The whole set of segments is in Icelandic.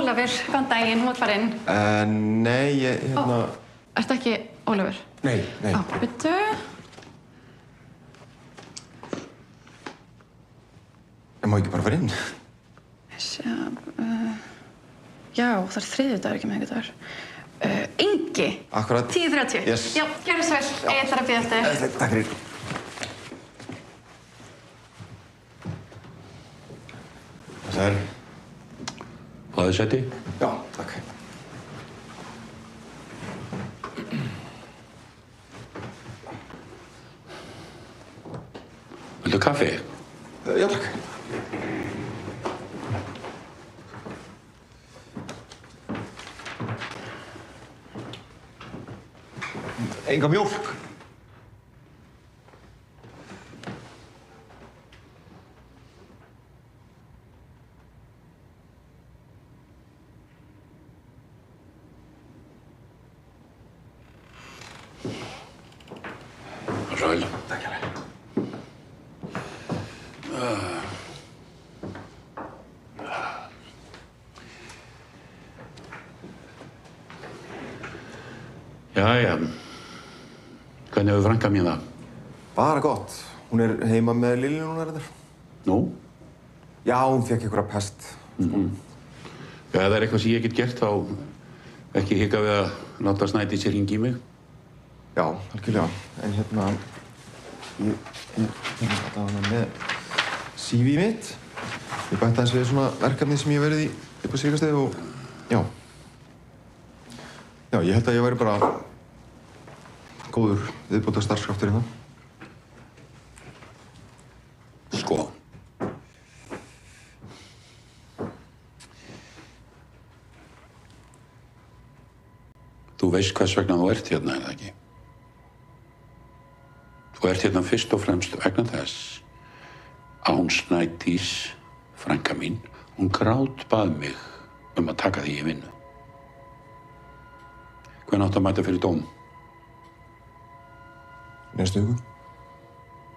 Ólafur, góðan daginn, þú ert farinn. Nei, ég, hérna... Ertu ekki Ólafur? Nei. Bíddu. Ég má ekki bara fara inn. Já, það þriðjudagur, ekki miðvikudagur. Ingi. Akkurat. 10:30. Yes. Já, gjörðu svo vel. Ég ætla að bíða eftir. Takk fyrir. Þessar. Hlaðið sæti? Já, takk. Viltu kaffi? Já, takk. Enga mjólk. Sæl. Takk hérlega. Jæja. Hvernig hefur frænka mín það? Bara gott. Hún er heima með Lilju núna reyndar. Nú? Já, hún fékk einhverja pest. Ef það er eitthvað sem ég get gert, þá ekki hika við að láta Snædísi hringi í mig. Já, algjörlega. En hérna... Ég er alltaf með CV mitt. Ég bætti aðeins við svona verkefni sem ég hef verið í upp á síðkastið og... Já. Já, ég held að ég væri bara góður viðbótar starfskraftur hérna. Sko. Þú veist hvers vegna þú ert hérna, er það ekki? Þú ert hérna fyrst og fremst vegna þess að hún Snædís, frænka mín, hún grátbað mig að taka þig í vinnu. Hvenær áttu að mæta fyrir dóm? Næstu viku.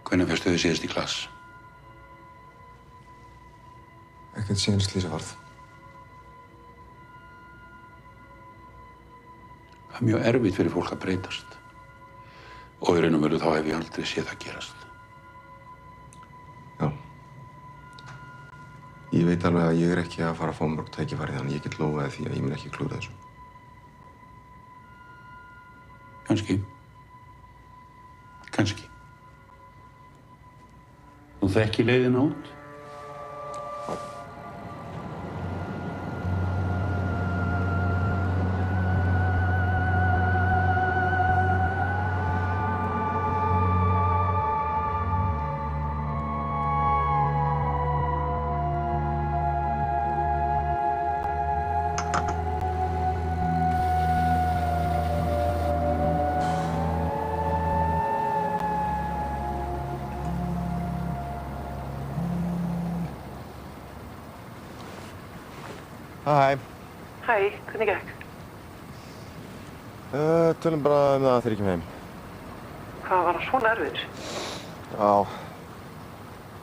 Hvenær fyrstu þið síðast í klass? Ekkert síðan slysavarð. Það er mjög erfitt fyrir fólk að breytast. Og í raun og veru þá hef ég aldrei séð það gerast. Já. Ég veit alveg að ég er ekki að fara að fá mörg tækifæri þannig ég get lofaði því að ég mun ekki klúra þessu. Kannski. Kannski. Þú þekki leiðina út? Hæ. Hæ, hvernig gekk? Tölum bara það þegar ég kem heim. Hvað var hann svona erfiður? Já.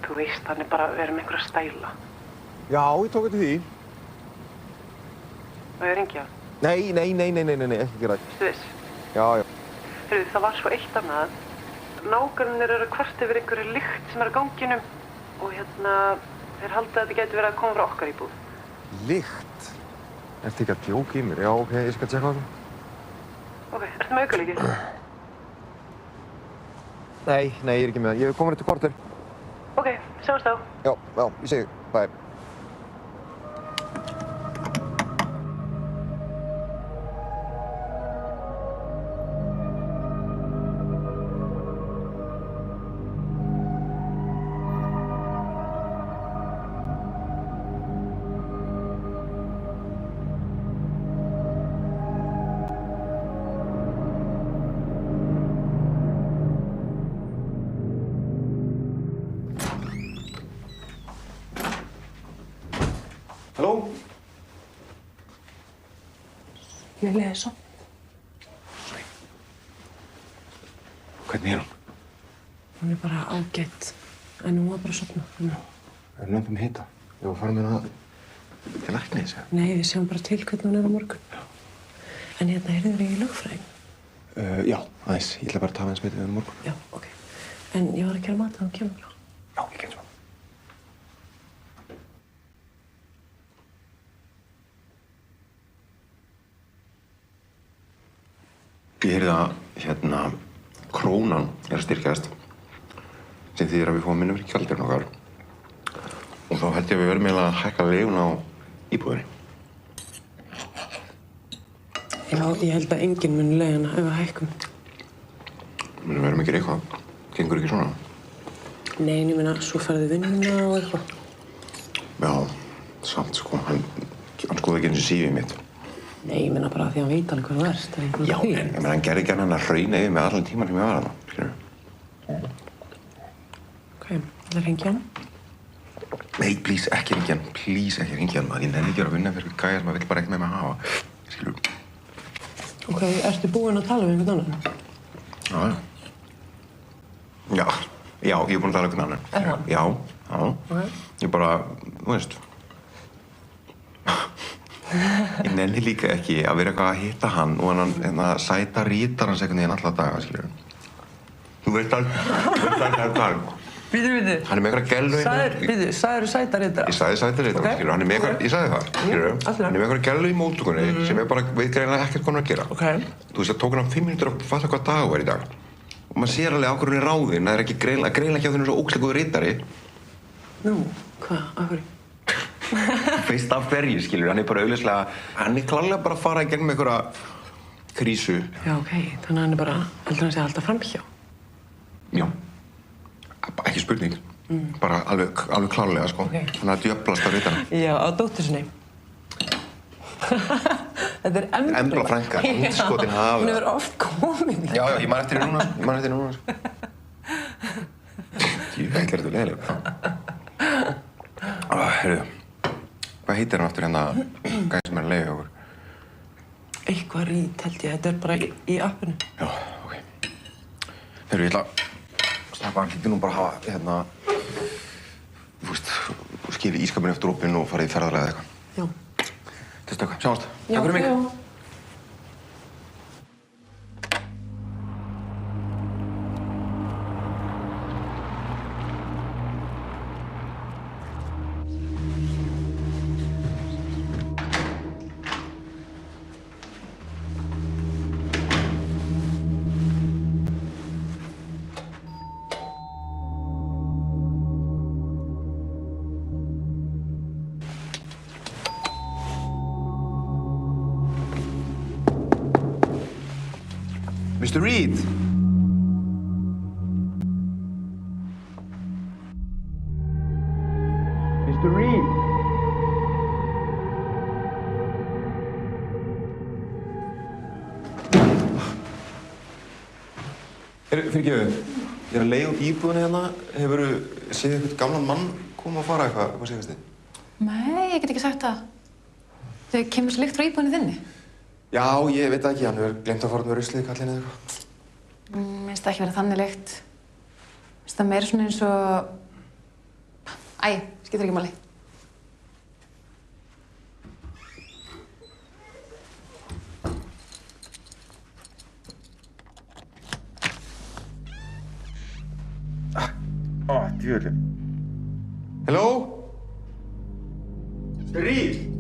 Þú veist, hann er bara að vera með einhverja stæla. Já, ég tók eftir því. Og ég ringi hann. Nei, ekki gera það. Þú veist? Já. Heyrðu, það var svo eitt annað. Nágrannir eru að kvart yfir einhverju lykt sem er á ganginum. Og þeir halda að þetta gæti verið að koma frá okkar íbúð. Lykt? Ertu ekki að djóka í mér? Já, ok, ég skal tjekka á það. Ok, ertu með aukalíki? Nei, ég er ekki með það. Ég er komin eftir korter. Ok, sjáumst þá. Já, ég segi, bye. Halló? Lilja er sofnuð. Hvernig er hún? Hún er bara ágætt. En hún var bara sofnuð. Er lömpum hita? Ég var að fara með hana til læknis? Nei, við sjáum bara til hvernig hún á morgun. Já. En heyrðu þér í lögfræðing? Já, aðeins. Ég ætla bara að tafa eins með þetta morgun. Já, ok. En ég var að gera mat að þú kemur. Já, ég kem svo. Ég heyrði að, krónan að styrkjast, sem þýðir að við fáum minna fyrir gjaldurinn okkar. Og þá held ég að við verðum eiginlega að hækka leiguna á íbúðinni. Já, ég held að enginn muni leiguna ef við hækkum. Við verðum ekki eitthvað. Gengur ekki svona? Nei, ég meina, svo ferði vinnuna og eitthvað. Já, samt sko. Hann skoði ekki eins og CV mitt. Nei, ég meina bara því að hann veit alveg hvað þú ert. Já, en ég meina, hann gerði ekki hann að hrauna yfir með allan tíman sem ég var þarna, skilur. Ok, ætlar að hringja hann? Nei, please, ekki hringja hann. Please, ekki hringja hann, maður. Ég nenni ekki að vinna fyrir gæja sem maður vill bara ekki með mig hafa. Skilur. Ok, ertu búinn að tala við einhvern annan? Já, ég er búinn að tala um einhvern annan. Er það? Já. Ok. Ég bara, þú veist. Ég nenni líka ekki að vera eitthvað að hitta hann og hann sæta rítar hans einhvern veginn alla daga, skilur. Þú veist alveg. Bíddu. Hann er með eitthvað gælu Sagðirðu sæta ritara? Ég sagði sæta ritara, Ok. skilur. Hann er með eitthvað, ég sagði það, skilur. allt í lagi. Hann er með eitthvað gælu í móttökunni sem er bara, veit greinilega ekkert hvað hann er að gera. Ok. Þú veist, það tók hann 5 mínútur að fatta hvað dagur er í dag. Og maður sér alveg á hverju hann er ráðinn, það er ekki greinilega ekki á þennu svo ógeðslega góður ritari. Nú, hvað? Af hverju? Veist af hverju, skilur. Hann er bara augljóslega, hann er klárlega bara að fara í gegnum einhverja krísu. Já, ok. Þannig að hann er bara, heldur hann sé alltaf framhjá? Já. Ekki spurning. Bara alveg klárlega, sko. Ok. Hann er að djöflast á ritara. Já, á dóttur sinni. Þetta er Embla frænka, andskotin hafa. Hún hefur oft komið. Já, ég man eftir henni núna, sko. Jú, það er þetta leiðilega. Heyrðu, hvað heitir hann aftur gæði sem er að leiða okkur? Eitthvað rít, held ég. Þetta er bara í appinu. Já, ok. Heyrðu, ég ætla að slappa, hann hlýtur nú bara að hafa, þú veist, skilja ískapinu eftir opinn og farið í ferðalega eða eitthvað. Já. Til stökka, sjáumst. Já, Takk fyrir mig. já. Mr. Reed! Mr. Reed! Fyrirgeðu, ég er að leiða út íbúðinni hérna. Hefurðu séð eitthvað gamlan mann koma að fara eitthvað síðast þið? Nei, ég get ekki sagt það. Þau kemur svo lykt frá íbúðinni þinni. Já, ég veit það ekki. Hann hefur glemt að fara með ruslið í kallinu eða eitthvað. Mér finnst það ekki vera þannig lykt. Mér finnst það meira svona eins og... Æ, skiptir ekki máli. Djöfullinn. Hello? Mr. Reed?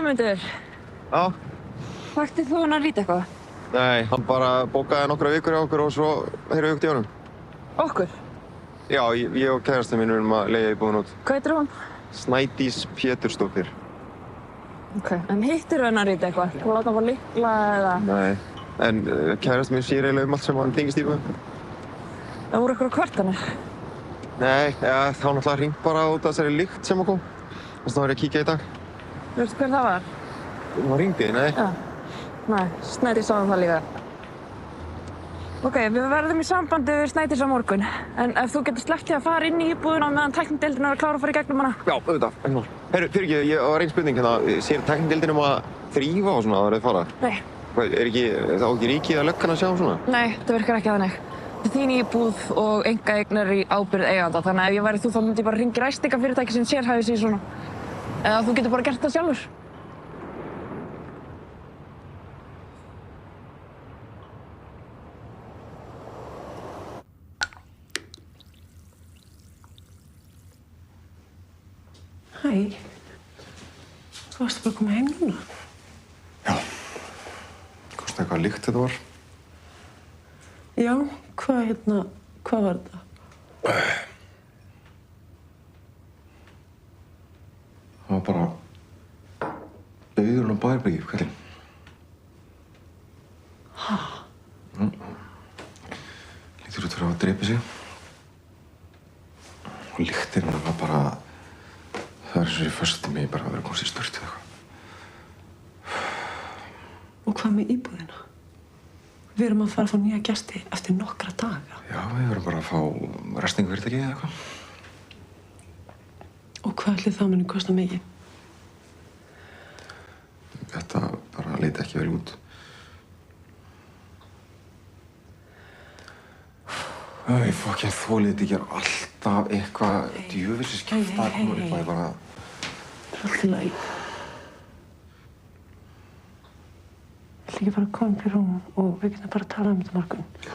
Sæmundur, Já. vaktið þú hann að rýta eitthvað? Nei, hann bara bókaði nokkra vikur hjá okkur og svo þeirra aukt í honum. Okkur? Já, ég og kærastinn minn erum að leigja íbúðin út. Hvað heitir hún? Snædís Pétursdóttir. Ok, en hittir hann að rýta eitthvað? Þú láta hann fá lykla eða? Nei, en kærastinn minn sér eiginlega allt sem hann tengist íbúðin. Það voru eitthvað kvartanir? Nei, þá náttúrulega hringt bara út af þessari lykt sem kom. Þess vegna var ég að kíkja í dag. Veistu hver það var? Hún hringdi, nei. Já. Nei, Snædís sá það líka. Ok, við verðum í sambandi við Snædís á morgun. En ef þú getur sleppt því að fara inn í íbúðina meðan tæknideildin er að klára að fara í gegnum hana. Já, auðvitað, ekki mál. Herru, fyrir ekki, ég var einn spurning hérna. Sér tæknideildin að þrífa og svona áður þið fara? Nei. Hvað, er ekki ríkið að löggan að sjá svona? Nei, það virkar ekki þannig. Þetta er þín íbúð og einkaeign er í ábyrgð eiganda. Þannig að ef ég væri þú þá myndi ég bara hringja í ræstingafyrirtæki sem sérhæfir sig í svona. Eða þú getur bara gert það sjálfur. Hæ. Þú varst bara að koma heim núna? Já. Kostaði eitthvað lykt þetta var? Já, hvað var þetta? Það var bara dauðurinn á Bæjarbrekki, kallinn. Hæ? Lítur út fyrir að hafa drepið sig. Og lyktin var bara... Það er eins og ég fösti mig bara að vera komast í sturtu eða eitthvað. Og hvað með íbúðina? Við erum að fara að fá nýja gesti eftir nokkra daga. Já, við verðum bara að fá ræstingafyrirtæki eða eitthvað. Og hvað ætli það muni kosta mikið? Þetta bara leit ekki vel út. Ég fokkinn þolið þetta ekki alltaf eitthvað djöfisins kjafta að koma upp að ég bara... Það er allt í lagi. Ég ætla ekki bara að koma upp í rúm og við getum bara að tala um þetta morgun. Já.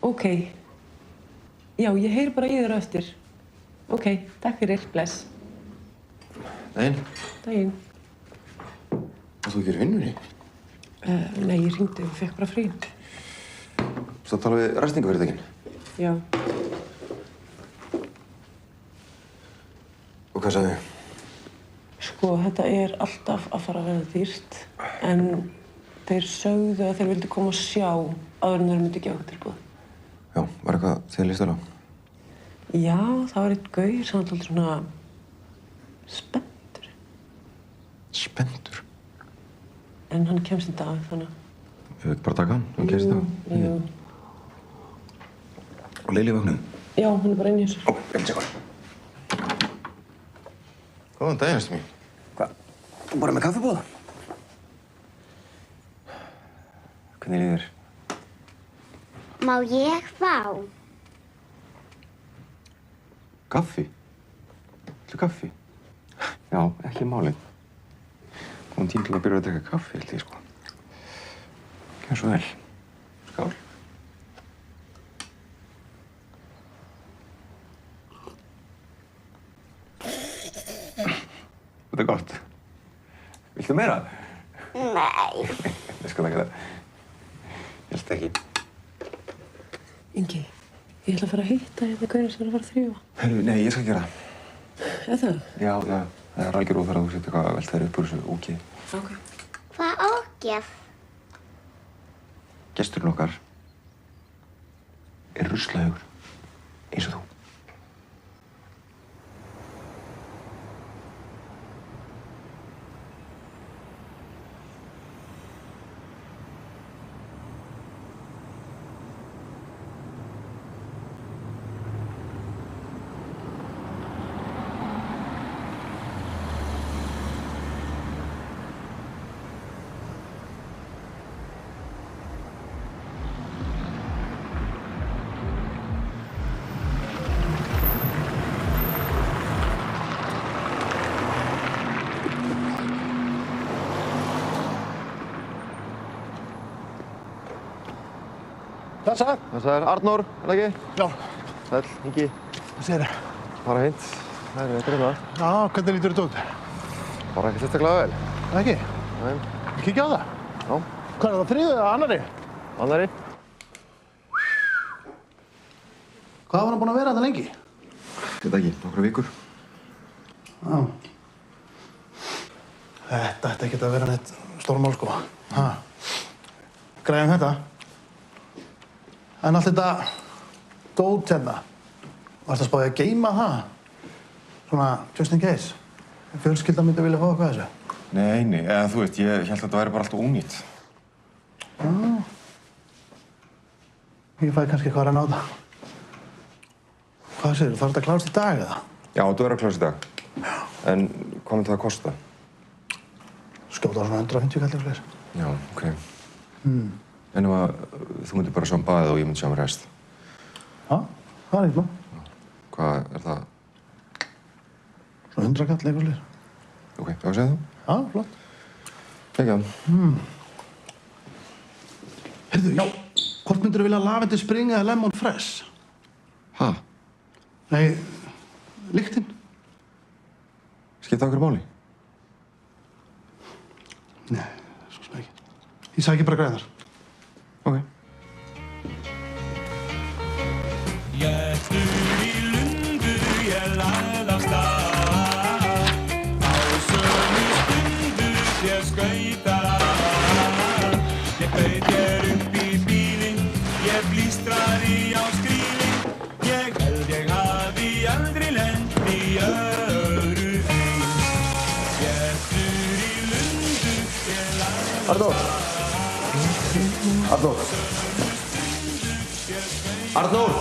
Ok. Já, ég heyri bara í þér á eftir. Ok, takk fyrir. Bless. Daginn. Daginn. Og þú gerir vinnunni? Nei, ég hringdi og fekk bara frí. Þú tala við ræstingafyrirtækin? Já. Og hvað sagði þau? Sko, þetta er alltaf að fara að verða dýrt. En þeir sögðu að þeir vildu koma og sjá áður en þeir myndi ekki okkur tilbúið. Já, var eitthvað þið líst vel á? Já, það var einn gaur sem var alltaf svona spenntur. Spenntur? En hann kemst í dag, þannig að... Við veit bara taka hann, hann kemst það. Jú. Og Lili vaknaði? Já, hún er bara inn í þessu. Ó, ég vil sjá hvað. Góðan daginn, Esti mín. Hvað? Þú bara með kaffibóða? Hvernig líður þér? Má ég fá? Kaffi? Viltu kaffi? Já, ekki málið. Góðan tíma til að byrja að drekka kaffi, held ég, sko. Gjör svo vel. Skál. Þetta er gott. Viltu meira? Nei. Ég skal taka það. Ég held ekki. Ingi, ég ætla að fara að hitta hérna gaurinn sem er að fara að þrífa. Herru, nei, ég skal gera það. Er það? Já, það er algjör óþarf að þú setja eitthvað að velta þér upp úr þessu ógeði. Ok. Hvað ógeð? Gesturinn okkar er ruslahaugur, eins og þú. Þessar? Það er Arnór, er það ekki? Já. Sæll, Ingi. Hvað segir þið? Bara hint. Það er hérna. Já, hvernig lítur þetta út? Bara ekki sérstaklega vel. Það ekki? Nei. Kíkja á það? Já. Hvað er það, þriðju eða annarri? Annarri. Hvað var hann búinn að vera þetta lengi? Þetta ekki, nokkra vikur. Já. Þetta ætti ekki að vera neitt stórmál, sko. Ha. Græðum þetta. En allt þetta dót hérna. Varstu að spáði að geyma það? Svona, just in case. Fjölskyldan myndi vilja fá eitthvað þessu. Nei, eða þú veist, ég held að þetta væri bara alltaf ónýtt. Já. Ég fæði kannski eitthvað að reyna á það. Hvað segirðu, þarf þetta að klárast í dag eða? Já, þetta verður að klárast í dag. Já. En hvað myndi það að kosta? Skjóta á svona 150 kallir og fleiri. Já, ok. En ef að þú myndir bara sjá um baðið og ég myndi sjá um rest. Já, það er eitthvað. Hvað er það? Svona 100 kall eitthvað fleiri. Ok, hvað segir þú? Já, flott. Ekki. Heyrðu, já, hvort myndirðu vilja lavendel spring eða lemon fresh? Ha? Nei, lyktin. Skipta okkur máli? Nei, svo sem ekki. Ég sæki bara græðar. Ok. Gettur í lundu ég lagði af stað á sömu stundu ég skauta ég baut ég upp í bílinn ég blístraði á skrýlinn ég held ég hafi aldrei lent í öðru eins Gettur í lundu ég lagði af Arnór. Arnór. Arnór!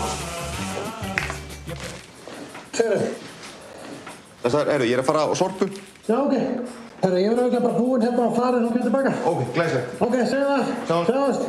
Segðu. Þessar, ég er að fara á sorpu. Já, ok. Herra, ég verður bara búinn hérna og farin og kemur tilbaka. Ok, glæsilegt. Ok, segðu það. Sjáumst.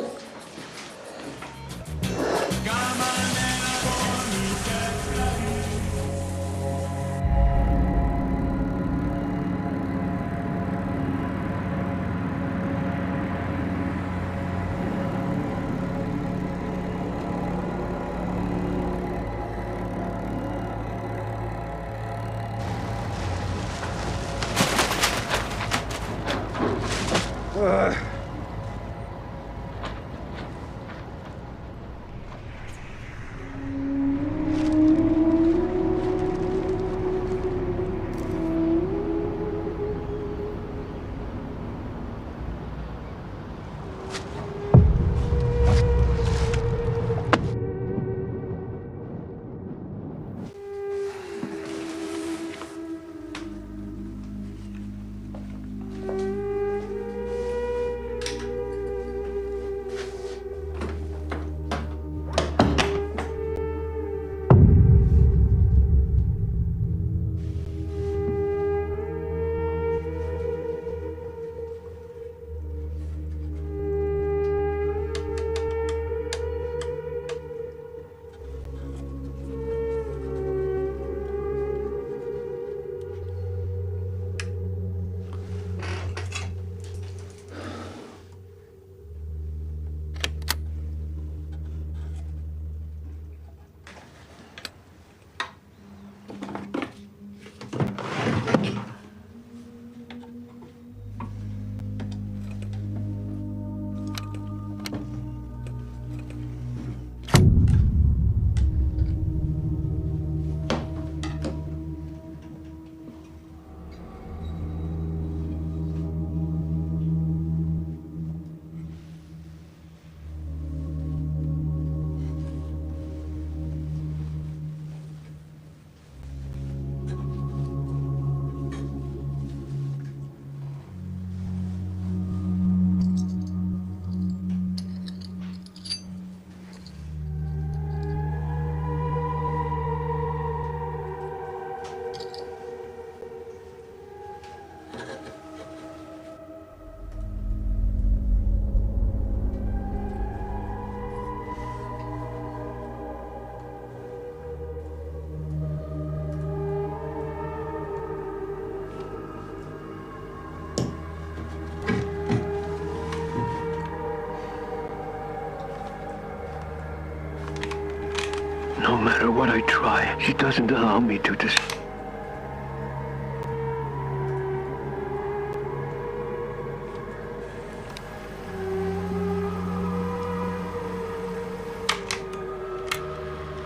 No matter what I try, she doesn't allow me to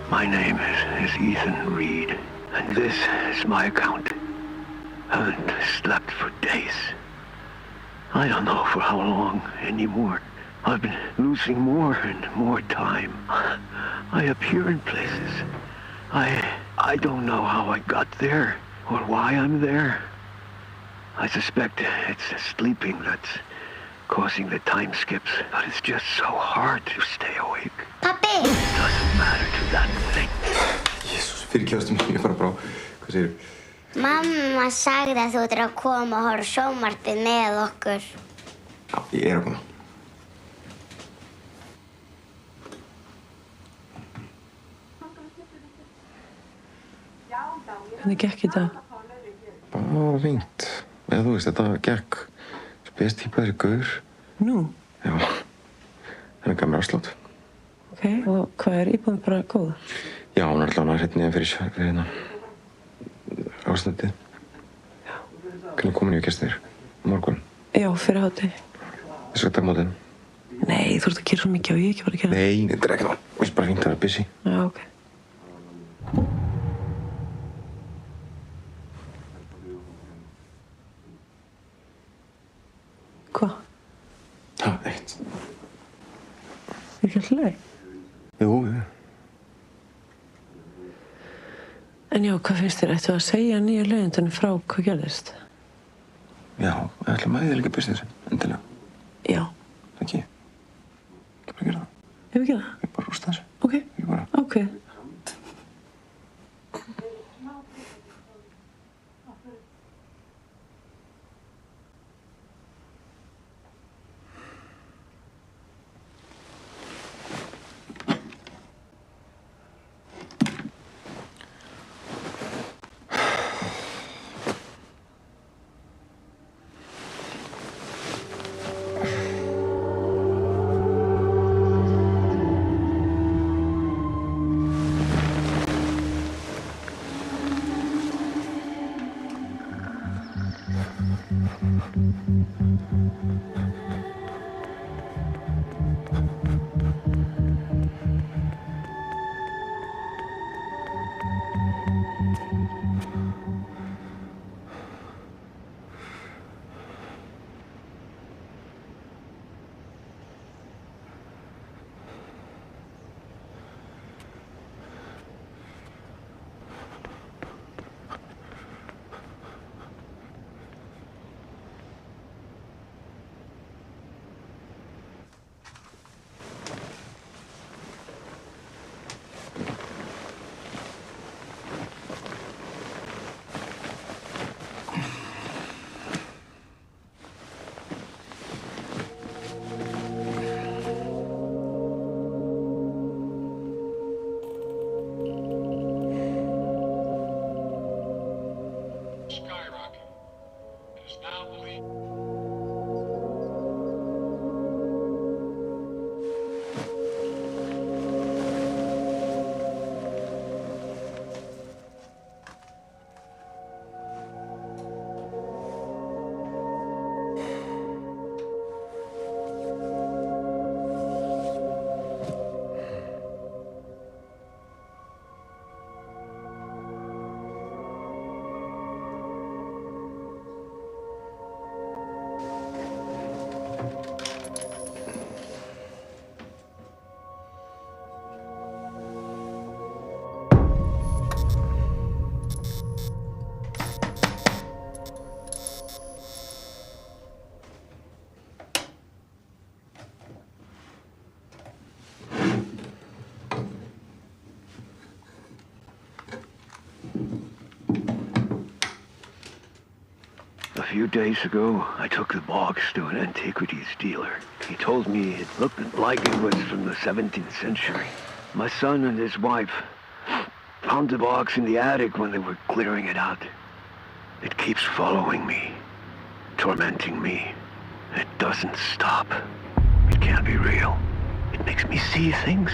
My name is Ethan Reed, and this is my account. Haven't slept for days. I don't know for how long anymore. I've been losing more and more time. I appear in places. I don't know how I got there or why I'm there. I suspect it's sleeping that's causing the time skips, but it's just so hard to stay awake. Pappi! It doesn't matter to that thing. Jesús, fyrirgefstu mér, ég bara brá. Hvað segirðu? Mamma sagði að þú ættir að koma og horfa á sjónvarpið með okkur. Já, ég að koma. Hvernig gekk í dag? Bara fínt. Eða þú veist, þetta gekk. Spes típa þessi gaur. Nú? Já. Hann gaf mér afslátt. Ok, og hvað íbúðin bara góð? Já, hún alltaf hann hérna fyrir hérna ástandið. Já. Hvernig komin ég gestir? Morgun? Já, fyrir hádegi. Ég skal taka mótið. Nei, þú ert að gera svo mikið og ég ekki bara að gera. Nei, þetta er ekkert mál. Veist bara fínt að vera busy. Já, ok. Hvað? Já, ekkert. Er ekki alltaf leið? Jú. En já, hvað finnst þér? Ættu að segja nýja leiðindunum frá hvað gerðist? Já, ég ætla að mæði líka business, endilega. Já. Ekki. Ég bara gera það. Ef við gera það? Ég bara rústa þessu. Ok. Ég bara. Ok. A few days ago, I took the box to an antiquities dealer. He told me it looked like it was from the 17th century. My son and his wife found the box in the attic when they were clearing it out. It keeps following me, tormenting me. It doesn't stop. It can't be real. It makes me see things.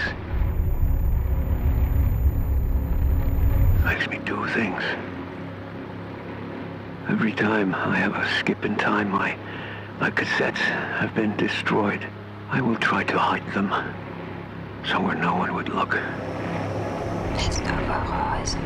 makes me do things. Every time I have a skip in time, my cassettes have been destroyed. I will try to hide them, somewhere no one would look. Laisse la Rose.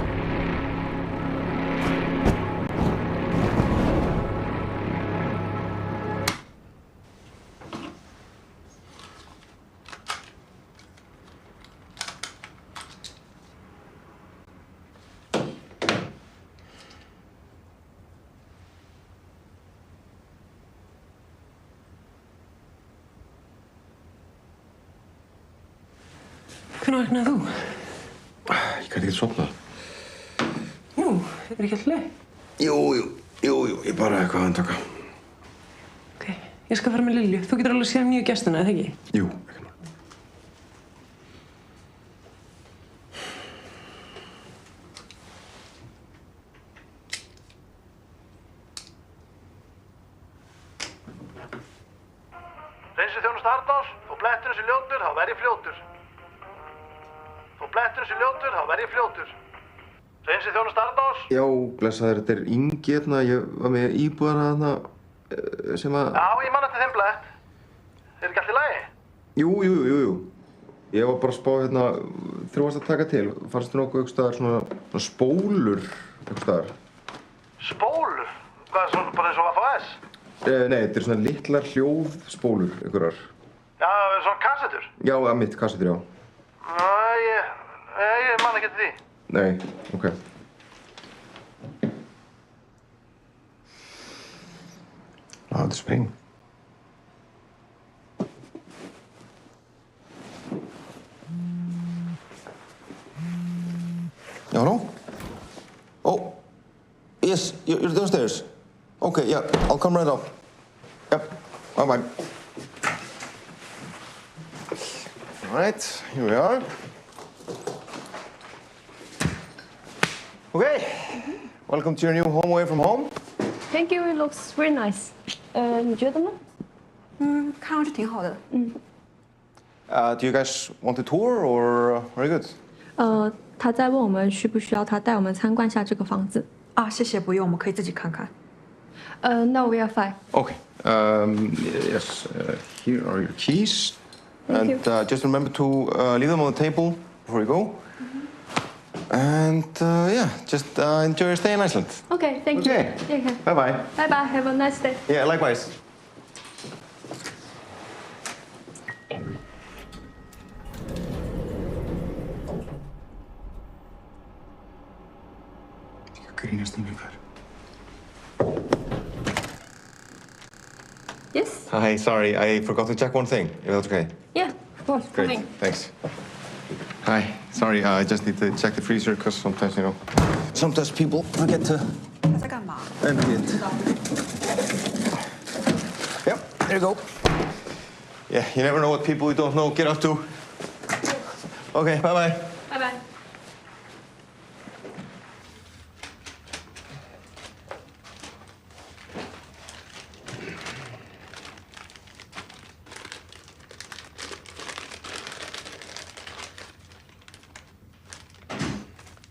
Hvenær vaknaði þú? Ég gæti ekki sofnað. Nú, ekki alltaf leið? Jú, ég bara eitthvað að handtaka. Ok, ég skal fara með Lilju. Þú getur alveg séð nýju gestina, eða ekki? Jú, ekki nú. Hreinsiþjónusta Arnórs, þú blettur þessi ljótur, þá verð ég fljótur. Þú blettur þessi ljótur, þá verð ég fljótur. Hreinsiþjónusta Arnórs. Já, blessaður, þetta er Ingi hérna. Ég var með íbúðana þarna sem að... Já, ég man eftir þeim blett. Er ekki allt í lagi? Jú. Ég var bara að spá hérna, þegar þú varst að taka til, fannst þú nokkuð einhvers staðar svona spólur einhvers staðar? Spólur? Hvað, svona bara eins og FOS? Nei, þetta er svona litlar hljóðspólur, einhverjar. Já, svona kassettur? Já, að mitt, kassettur, já. Ég man ekki eftir því. Nei, ok. Þetta er spring. Yeah, hello? Oh, yes, you're downstairs. Okay, yeah, I'll come right up. Yep, bye-bye. All right, here we are. Okay, welcome to your new home away from home. Thank you, it looks very nice. 你觉得呢？看上去挺好的。Do you guys want a tour or are you good? 他在问我们需不需要他带我们参观下这个房子。啊，谢谢，不用，我们可以自己看看。No, we are fine. Okay, yes, here are your keys. Thank And just remember to leave them on the table before you go. And yeah, just enjoy your stay in Iceland. Okay, thank you. Okay. Okay. Bye-bye. Bye-bye, have a nice day. Yeah, likewise. Yes? Hi, sorry, I forgot to check one thing, if that's okay. Yeah, of course. Great, Fine. thanks. Hi, sorry, I just need to check the freezer because sometimes, you know, sometimes people forget to empty it. Yep, there you go. Yeah, you never know what people you don't know get up to. Okay, bye-bye. Bye-bye.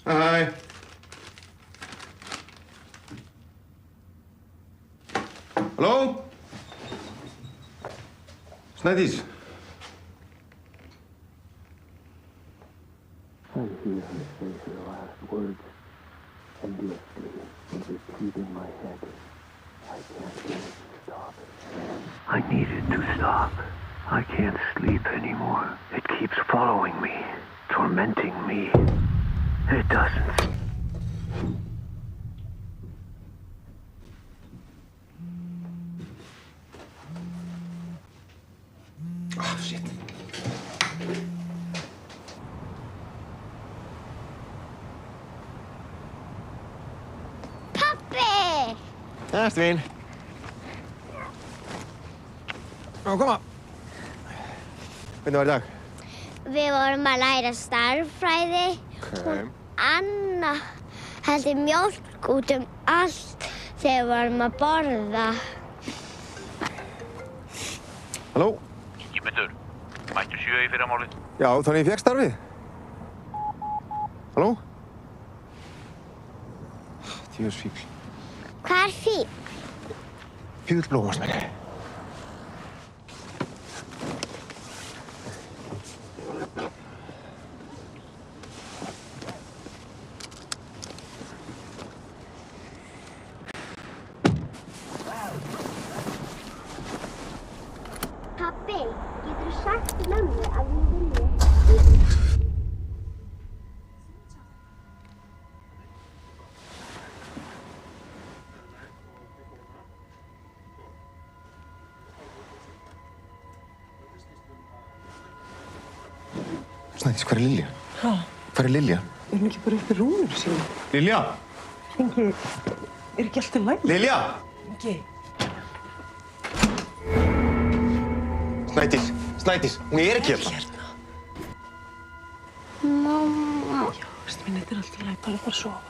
Hi. Hello? Snædís. I hear her say her last words endlessly and repeat in my head. I can't get it to stop. I need it to stop. I can't sleep anymore. It keeps following me, tormenting me. It doesn't. Oh, shit. Pabbi! Ástin. Koma. Hvernig var í dag? Við vorum að læra stærðfræði. Okay. Anna heldur mjólk út allt þegar við vorum að borða. Halló? Ingimundur, mættu 7 í fyrramálið? Já, þannig ég fékk starfið. Halló? Djöfus fífl. Hvað fífl? Fífl blómasmeri. Pabbi, geturðu sagt mömmu að ég vilji? Snædís, hvar er Lilja? Hæ? Hvar er Lilja? Er hún ekki bara upp í rúminu sínu? Lilja! Ingi, er ekki allt í lagi? Lilja! Ingi. Snædís, Snædís, hún er ekki hérna. Mamma. Já, veist minn, þetta er allt í lagi. Bara að sofa.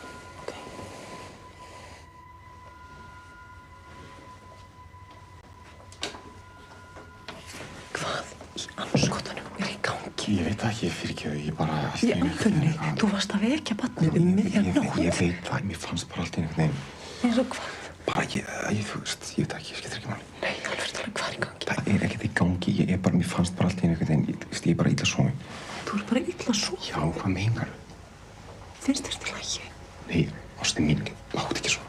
Ég veit það ekki, fyrirgefðu, ég bara... Í alvörunni, þú varst að vekja barnið miðja nótt. Ég veit það, mér fannst bara allt í einhvern veginn. Eins og hvað? Bara þú veist, ég veit það ekki, ég skiptir ekki máli. Nei, alveg, hvað er í gangi? Það er ekkert í gangi, mér fannst bara allt í einhvern veginn, ég er bara illa sofin. Þú ert bara illa sofin? Já, hvað meinar? Finnst þér til lagi? Nei, ástin mín, látt ekki svona.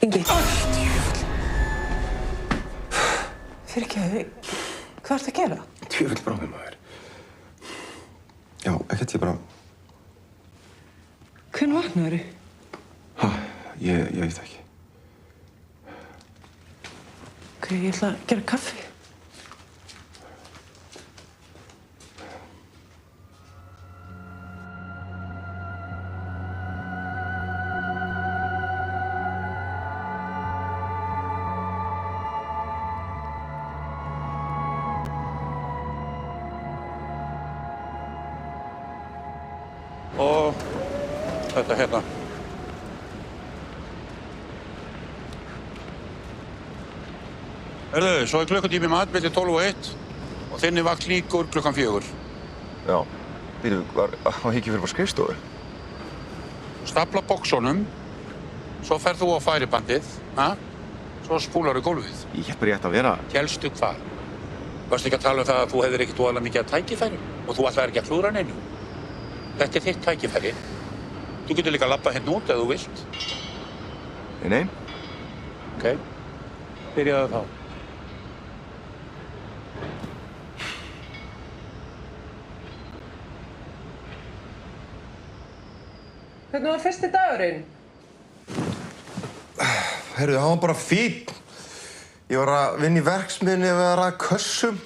Ingi. Fyrirgefðu, hvað ertu að gera? Djöfull bráðum, maður. Já, ekkert, ég bara... Hvenær vaknaðirðu? Ég veit það ekki. Ok, ég ætla að gera kaffi. Og þetta hérna. Hörðu, svo er klukkutími mat milli 12 og 1 og þinni vakt líkur klukkan 4. Já, býtu, á ekki fyrir bara skrifstofu? Stapla boxunum, svo ferð þú á færibandið, svo spúlar þú gólfið. Ég held bara ég ætti að vera... Hélstu hvað? Varstu ekki að tala það að þú hefðir ekkert voðalega mikið að tækifæri og þú ætlaðir ekki að klúðra neinu? Þetta þitt tækifæri. Þú getur líka að labba hérna út ef þú vilt. Nei. Ok. Byrjaðu þá. Hvernig var fyrsti dagurinn? Heyrðu, hann var bara fínn. Ég var að vinna í verksmiðjunni að vera að kössum.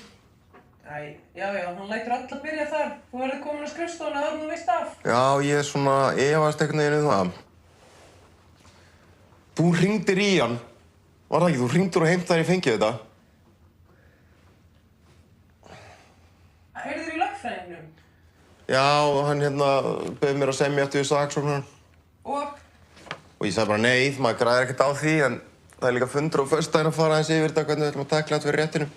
Já, hann lætur alla byrja þar. Þú verður komin á skrifstofuna áður en þú veist af. Já, ég er svona efast einhvern veginn það. Þú hringdir í hann. Var það ekki? Þú hringdir og heimtaðir ég fengið þetta. Heyrður í lögfræðingnum? Já, hann bauð mér að semja eftir við saksóknarann. Og ég sagði bara nei, maður græðir ekkert á því, en það er líka fundur á föstudaginn að fara aðeins yfir þetta hvernig við ætlum að tækla þetta fyrir réttinu.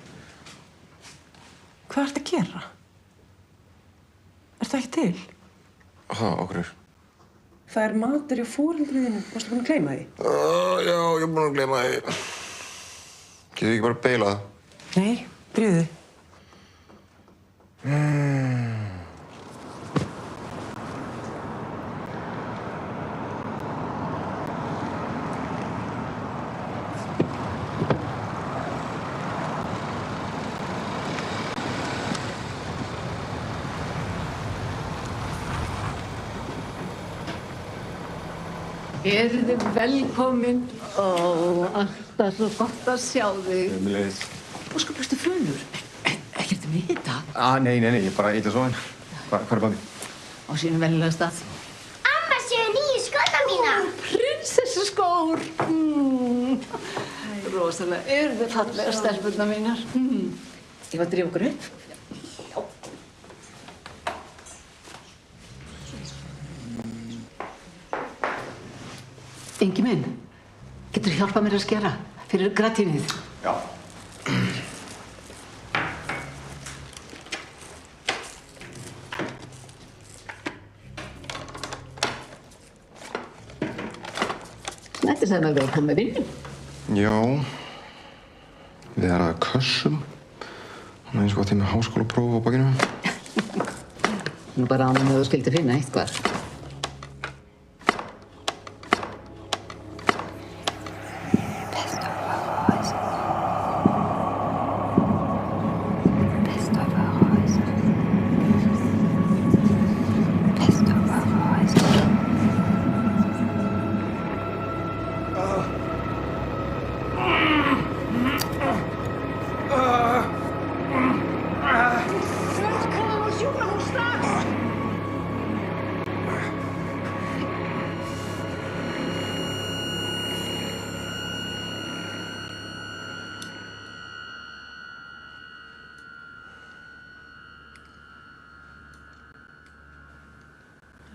Hvað ertu að gera? Ertu ekki til? Okkur. Það er matur hjá foreldriðinu. Varstu búinn að gleyma því? Já, ég er búinn að gleyma því. Getur þið ekki bara beilað? Nei, drífðu þig. Eruð þið velkomin? Alltaf svo gott að sjá þig. Sömuleiðis. Ósköp, ertu fölur? Ekkert um hita? Nei, ég er bara illa sofinn. Hvað er baki? Á sínum venjulega stað. Amma, séu nýju skóna mína. Prinsessuskór. Rosalega, eruð þið fallega stelpurnar mínar? Ég var að drífa okkur upp. Ingi minn, getur þú hjálpað mér að skera fyrir gratínið? Já. Snædís sagði mér velkomin með vinnum. Já. Við erum að kössum. Hann er eins og að til með háskólapróf á bakinu. Nú bara ánum að þú skildi finna eitthvað.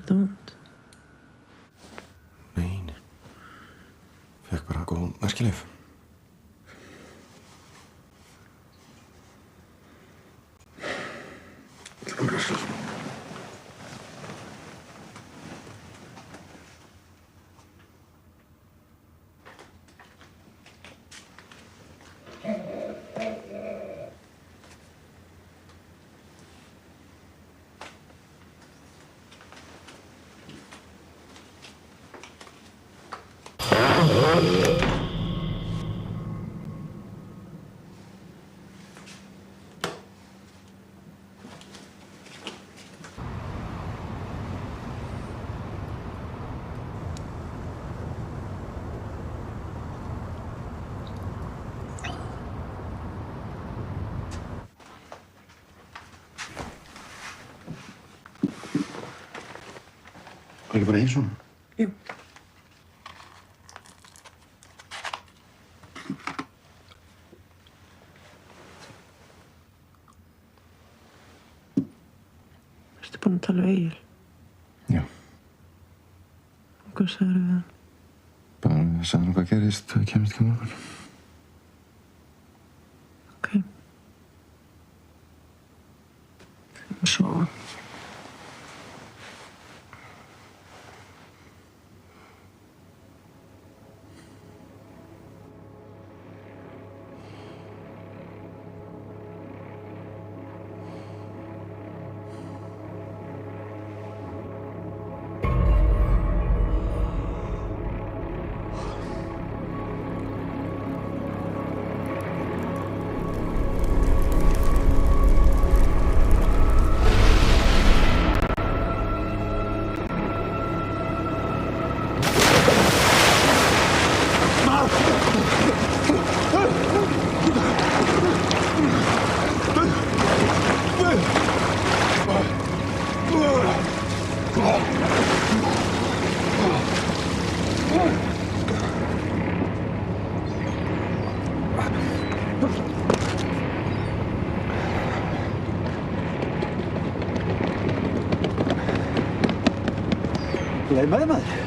Þetta vond? Nei. Fekk bara góð merkilyf. Er ekki bara eins svona? Jú. Ertu búinn að tala við Egil? Já. Hvað sagðirðu við hann? Bara sagði hann hvað gerist þegar kemist ekki á morgun. Ok. Svo. Leið með maður.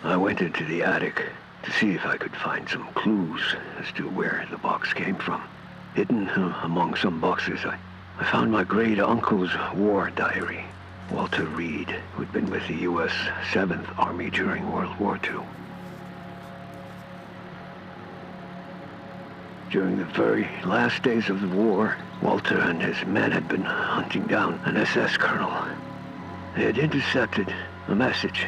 I went into the attic to see if I could find some clues as to where the box came from. Hidden among some boxes, I found my great uncle's war diary, Walter Reed, who'd been with the U.S. 7th Army during World War II. During the very last days of the war, Walter and his men had been hunting down an SS colonel. They had intercepted a message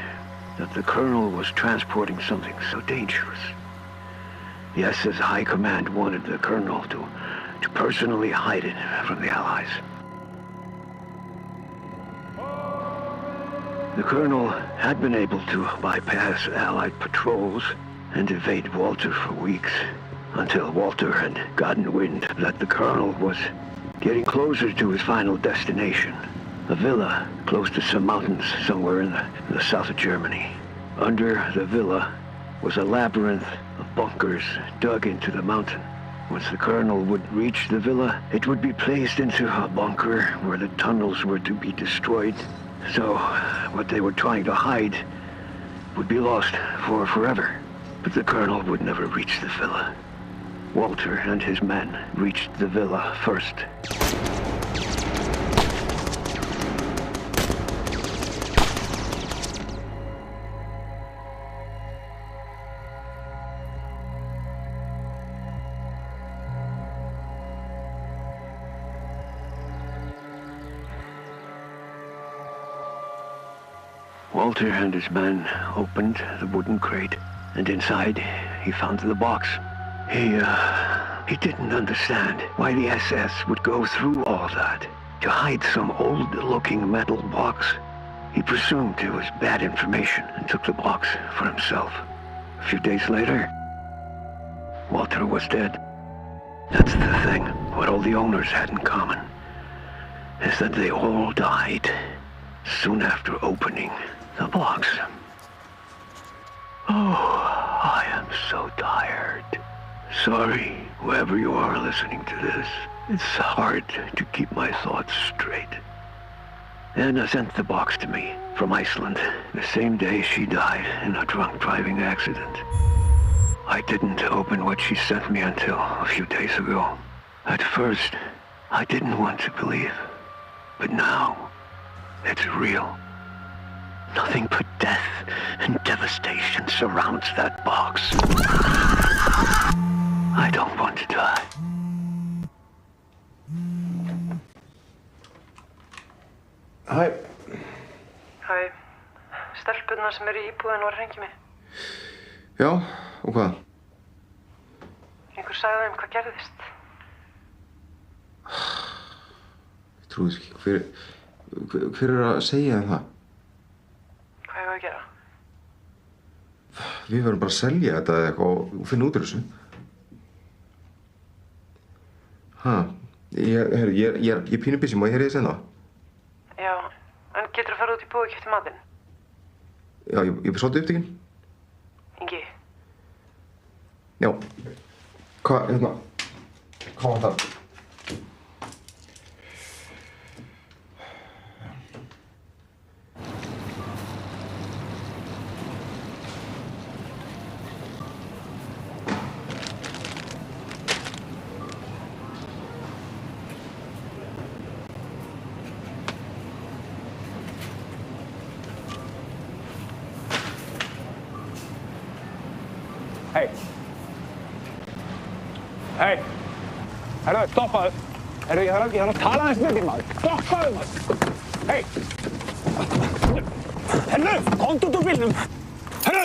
that the colonel was transporting something so dangerous. The SS High Command wanted the colonel to personally hide it from the Allies. The colonel had been able to bypass Allied patrols and evade Walter for weeks, until Walter had gotten wind that the colonel was getting closer to his final destination, a villa close to some mountains somewhere in the south of Germany. Under the villa was a labyrinth of bunkers dug into the mountain. Once the colonel would reach the villa, it would be placed into a bunker where the tunnels were to be destroyed. So what they were trying to hide would be lost for forever. But the colonel would never reach the villa. Walter and his men reached the villa first. Walter and his men opened the wooden crate, and inside he found the box. He didn't understand why the SS would go through all that to hide some old-looking metal box. He presumed it was bad information and took the box for himself. A few days later, Walter was dead. That's the thing. What all the owners had in common is that they all died soon after opening the box. Oh, I am so tired. Sorry, whoever you are listening to this. It's hard to keep my thoughts straight. Anna sent the box to me from Iceland the same day she died in a drunk driving accident. I didn't open what she sent me until a few days ago. At first, I didn't want to believe. But now, it's real. Nothing but death and devastation surrounds that box. I don't want to die. Hæ. Hæ. Stelpurnar sem eru í íbúðinu var að hringja mig. Já, og hvað? Einhver sagði þeim hvað gerðist. Ég trúi þess ekki. Hver er að segja þeim það? Hvað hefur að gera? Við verðum bara að selja þetta eða eitthvað og finna út úr þessu. Ég pínu busy, má ég heyra þið senna? Já, en geturðu að fara út í búð og keypta matinn? Já, ég er svolítið upptekinn. Ingi. Já. Hvað var það? Hei! Herru, stoppaðu! Herru, ég þarf að tala aðeins með þér, maður! Stoppaðu, maður! Hei! Herru, komdu út úr bílnum! Herru!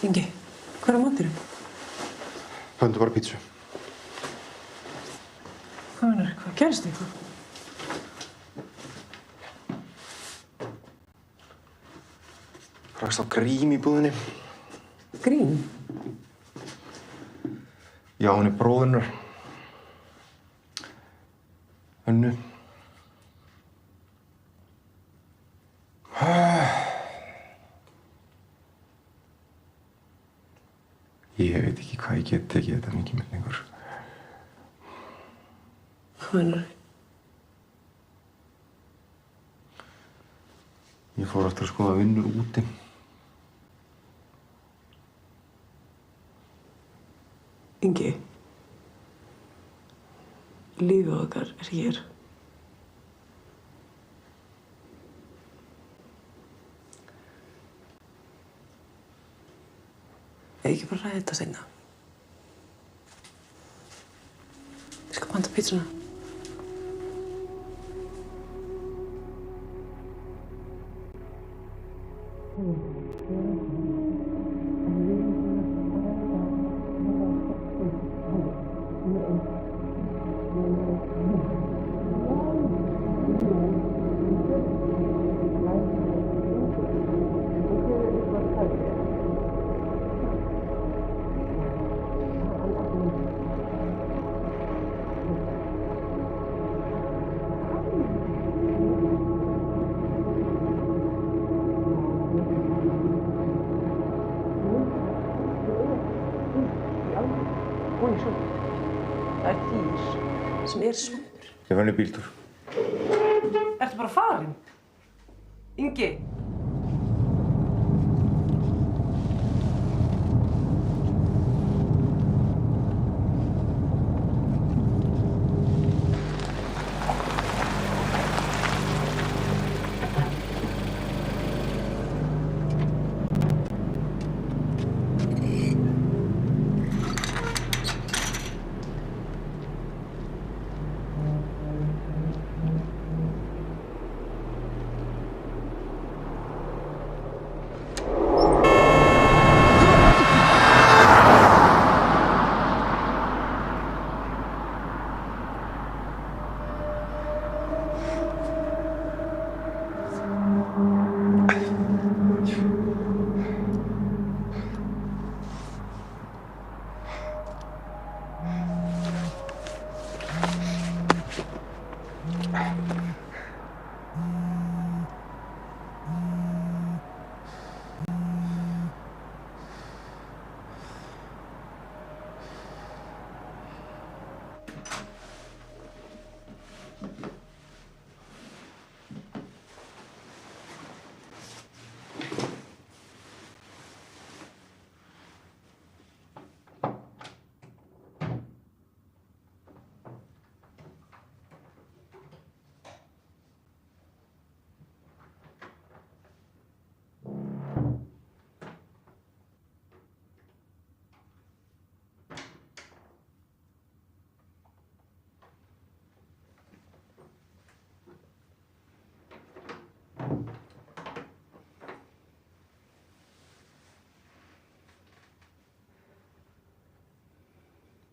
Ingi, hvað er á maturinn? Pöntu bara pítsu. Hvað meinar, hvað gerist eitthvað? Rakst á Grím í búðinni. Grím? Já, hann er bróðunnar. Önnu. Ég veit ekki hvað ég get tekið þetta mikið með lengur. Hvað meinar? Ég fór aftur að skoða vinnur úti. Ingi, lífið okkar er hér. Ég ekki bara ræða þetta seinna. Ég skal panta pítsuna. Það er dýr sem er svampur. Ég fann í bíltúr. Ertu bara farinn? Ingi?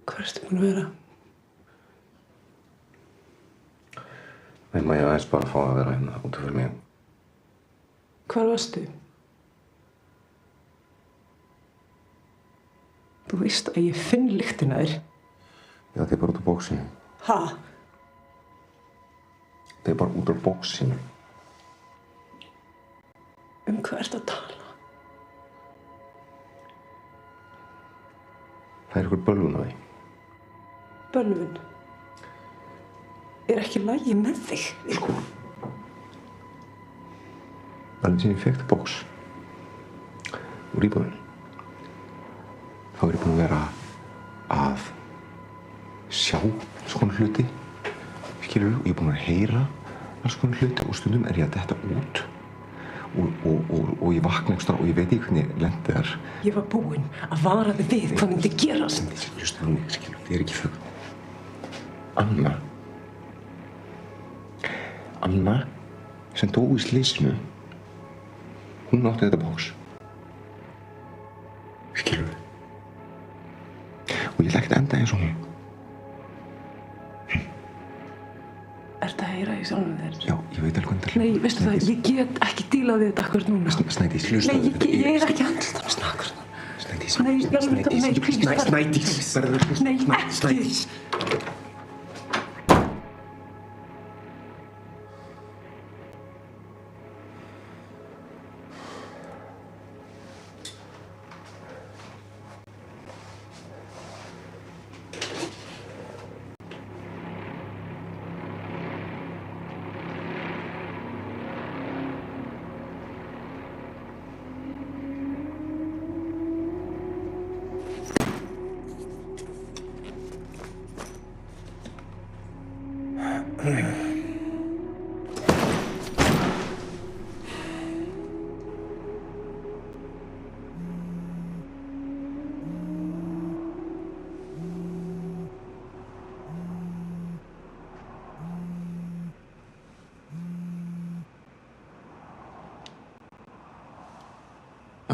Hvað ertu búin að vera? Nei, maður ég aðeins bara að fá að vera hérna út fyrir mig. Hvar varstu? Þú veist að ég finn lyktina þér. Já, þetta er bara út úr bóksinu. Ha? Þetta er bara út úr bóksinu. Hvað ertu að tala? Það er ykkur bölvun á því. Bölvun? Er ekki lagi með þig? Sko. Alveg sem ég fekk til bóks úr íbúðinni. er ég búinn að vera að sjá svona hluti, skilurðu, og ég er búinn að heyra alls konar hluti og stundum er ég að detta út og ég vakna einhvers staðar og ég veit ekki hvernig lendið þar. Ég var búinn að vara þig við hvað myndi gerast. Hlusta á mig, skilurðu, þið er ekki fögn. Anna sem dó í slysinu, hún átti þetta box. Skilurðu? Og ég ætla ekkert að enda eins og hún. Ertu að heyra í sjálfum þér? Já, ég veit alveg hvernig það er. Nei, veistu það, ég get ekki dílað við þetta akkurat núna. Snædís, hlusta. Nei, ég er ekki að hlusta á snakur. Snædís, Nei, ekki.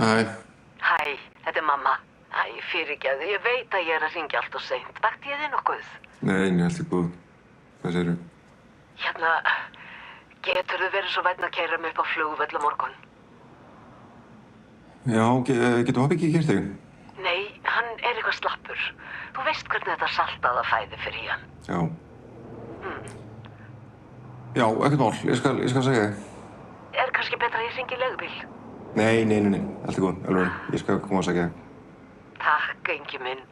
Hæ. Hæ, þetta er mamma. Æ, fyrirgefðu, ég veit að ég er að hringja allt of seint. Vakti ég þig nokkuð? Nei, allt í góð. Hvað segirðu? Hérna, geturðu verið svo vænn að keyra mig upp á flugvöll á morgun? Já, getur Hoppi ekki keyrt þig? Nei, hann er eitthvað slappur. Þú veist hvernig þetta saltaða fæði fyrir hann. Já. Já, ekkert mál. Ég skal segja þig. Er kannski betra að ég hringi í leigubíl? Nei. Allt í góð. Alveg. Ég skal koma að segja þig. Takk, engi minn.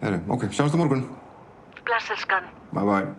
Herru, ok. Sjáumst á morgun. Bless, elskan. Bye bye.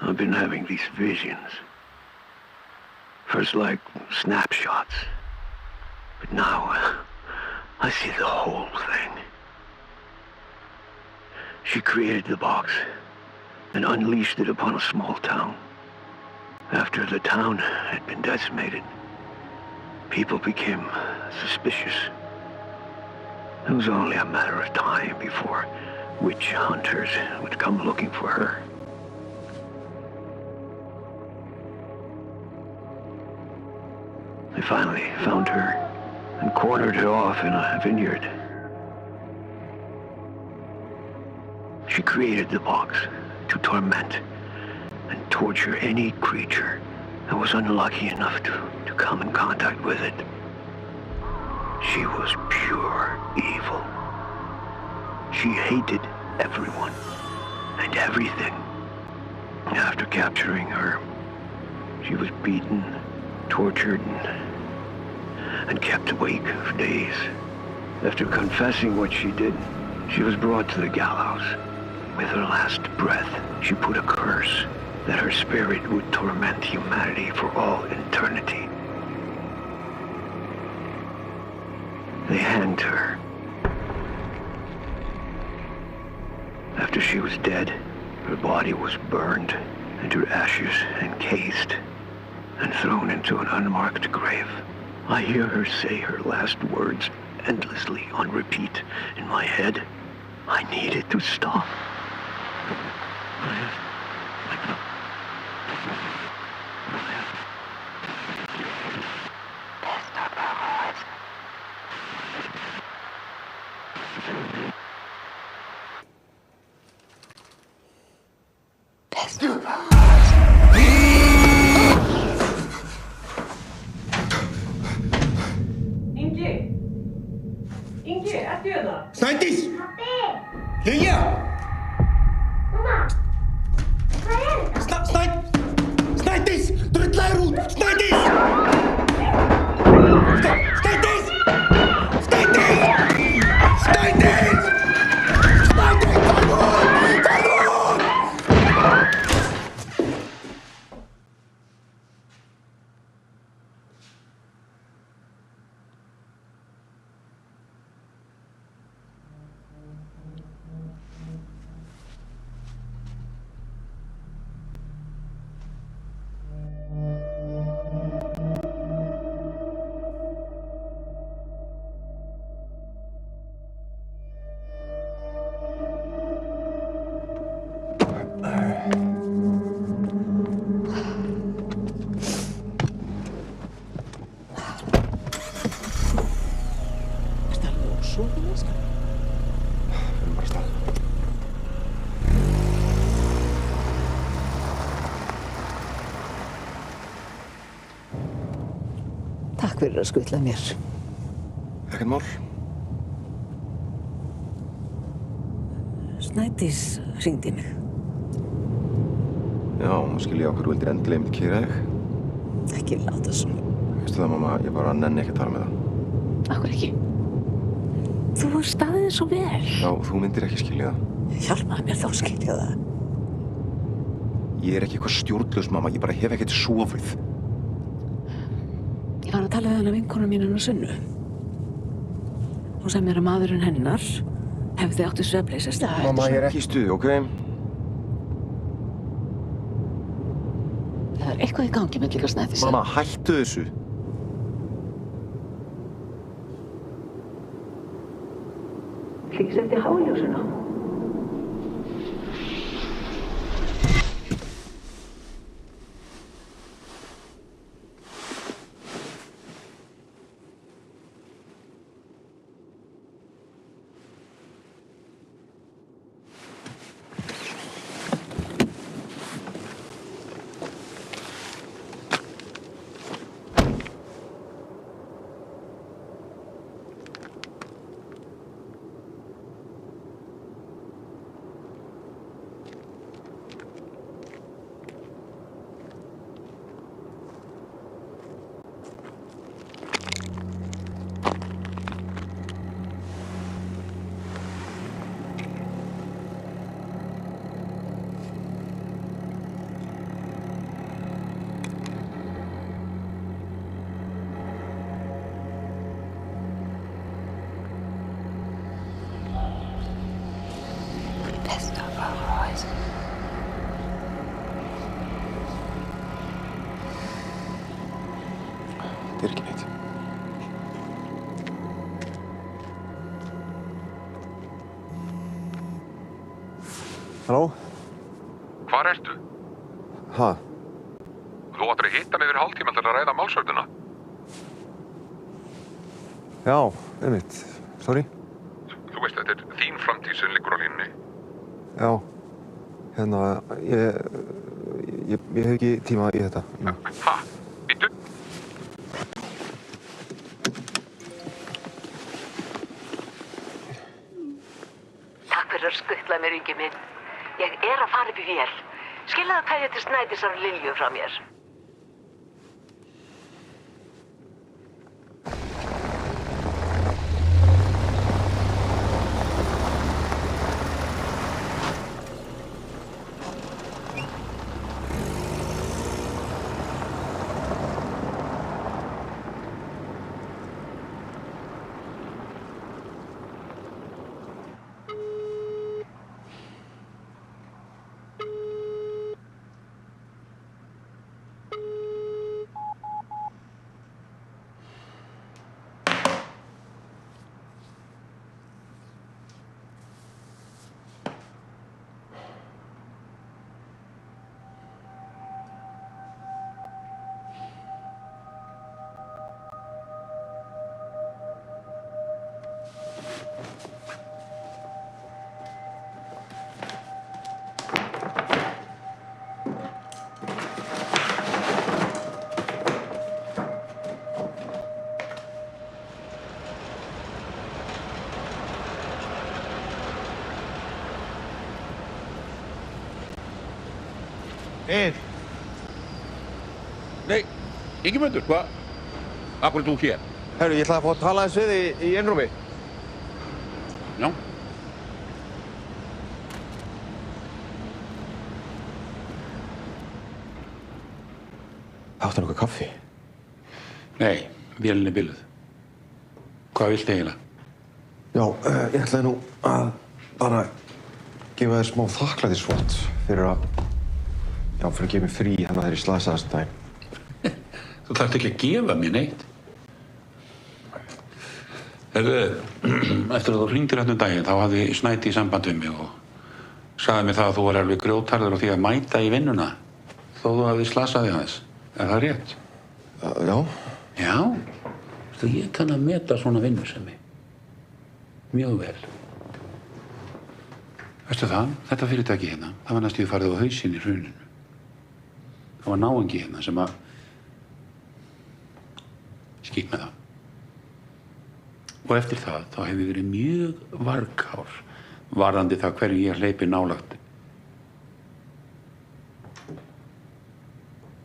I've been having these visions. First like snapshots. But now, I see the whole thing. She created the box and unleashed it upon a small town. After the town had been decimated, people became suspicious. It was only a matter of time before witch hunters would come looking for her. They finally found her and cornered her off in a vineyard. She created the box to torment and torture any creature that was unlucky enough to come in contact with it. She was pure evil. She hated everyone and everything. After capturing her, she was beaten tortured and kept awake for days. After confessing what she did, she was brought to the gallows. With her last breath, she put a curse that her spirit would torment humanity for all eternity. They hanged her. After she was dead, her body was burned and her ashes encased and thrown into an unmarked grave. I hear her say her last words endlessly on repeat in my head. I need it to stop. Ingi, ertu hérna? Snædís! Lilja! Mamma! Hvað er þetta? Snædís! Drullaður út! Snædís! Snædís! Snædís! Snædís! Snædís! Farðu út! Farðu út! Takk fyrir að skutla mér. Ekkert mál. Snædís hringdi í mig. Já, skil ég okkur þú vildir endilega myndi keyra þig. Ekki láta svona. Veistu það, mamma, ég bara nenni ekki að tala með það. Akkur ekki. Þú var staðið svo vel. Já, þú myndir ekki skilja það. Hjálpaði mér þá að skilja það. Ég er ekki eitthvað stjórnlaus, mamma. Ég bara hef ekkert sofið. Ég var að tala við hana vinkonu mín hennar Sunnu. Hún sagði mér að maðurinn hennar hefði átt í svefnleysi. Mamma, ég er ekki í stuði, ok? Það er eitthvað í gangi með líka Snædísar. Mamma, hættu þessu. Ekki setja háljósuna. Þetta er ekki neitt. Halló? Hvar ertu? Ha? Þú áttir að hitta mig fyrir hálftíma til að ræða málsvörnina. Já, einmitt. Sorry. Þú veist, þetta er þín framtíð sem liggur á línunni. Já. Hérna, ég hef ekki tíma í þetta. Ha? Býttu? Takk fyrir að skutla mér, Ingi minn. Ég er að fara upp í vél. Skilaðu kveðju til Snædísar og Lilju frá mér. Nei, Ingimundur, hvað? Akkur er þú hér? Herru, ég ætlaði að fá að tala aðeins við þig í einrúmi. Já. Áttu nokkuð kaffi? Nei, vélinn er biluð. Hvað viltu eiginlega? Já, ég ætlaði nú að bara gefa þér smá þakklætisvott fyrir að gefa mér frí hérna þegar ég slasaðist daginn. Þú þarft ekki að gefa mér neitt. Eftir að þú hringdir hérna daginn, þá hafði Snædís samband við mig og sagði mér það að þú var alveg grjótharður á því að mæta í vinnuna þó þú hafði slasað þig aðeins. Er það rétt? Já. Já? Þú, ég kann að meta svona vinnusemi. Mjög vel. Veistu það, þetta fyrirtæki hérna, það var næstum farið á hausinn í hruninu. Það var náungi hérna sem að skýt með það. Og eftir það, þá hefur verið mjög varkár varðandi það hverju ég hleypi nálagt.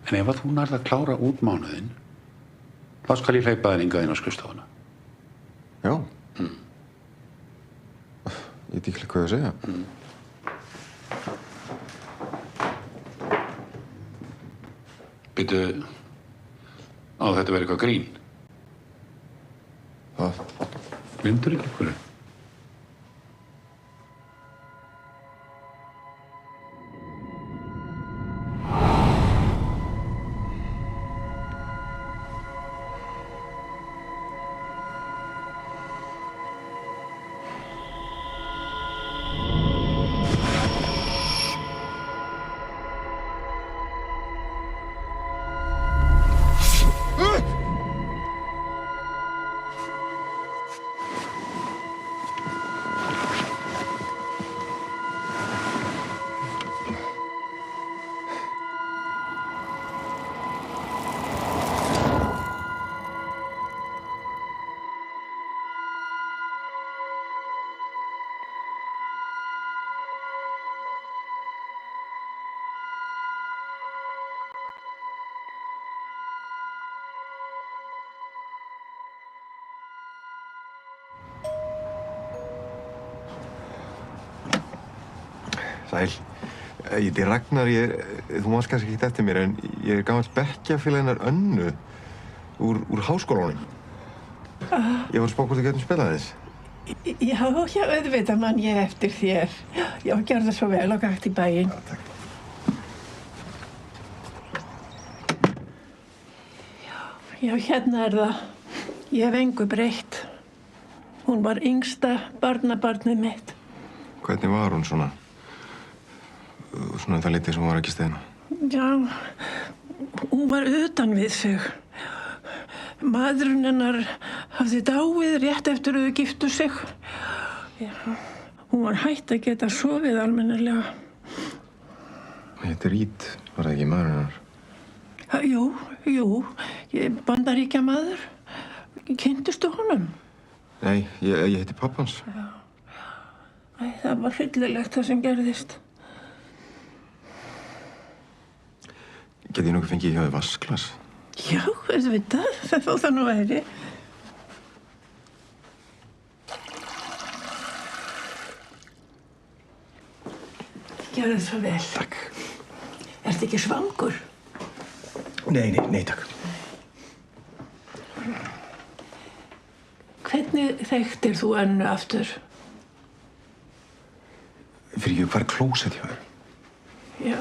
En ef að þú nærð að klára út mánuðinn, þá skal ég hleypa þér hingað inn á skrifstofuna. Já. Ég veit ekki hvað að segja. Býtu, á þetta verið eitthvað grín? Hvað? Gleymdur ekki einhverju? Sæl. Ég heiti Ragnar, þú mást kannski ekkert eftir mér, en ég er gamall bekkjarfélag hennar Önnu úr háskólanum. Ég var að spá hvort þú getum spilað þess. Já, auðvitað man ég eftir þér. Já, gjörðu svo vel og gakt í bæinn. Já, takk. Já, hérna er það. Ég hef engu breytt. Hún var yngsta barnabarnið mitt. Hvernig var hún svona? Svona það litið sem hún var ekki steina? Já, hún var utan við sig. Maðurinn hennar hafði dáið rétt eftir að þau giftu sig. Já, hún var hætt að geta sofið almennilega. Þetta er Reed, var það ekki maðurinn hennar? Jú, Bandaríkjamaður. Kynntustu honum? Nei, ég heiti pappans. Já. Æ, það var hryllilegt það sem gerðist. Geti ég nokkuð fengið hjá þér vasklas? Já, auðvitað, þó það nú væri. Gjörðu svo vel. Takk. Ertu ekki svangur? Nei, takk. Hvernig þekktir þú Önnu aftur? Fyrir ekki, hvað er klósett hjá þér? Já,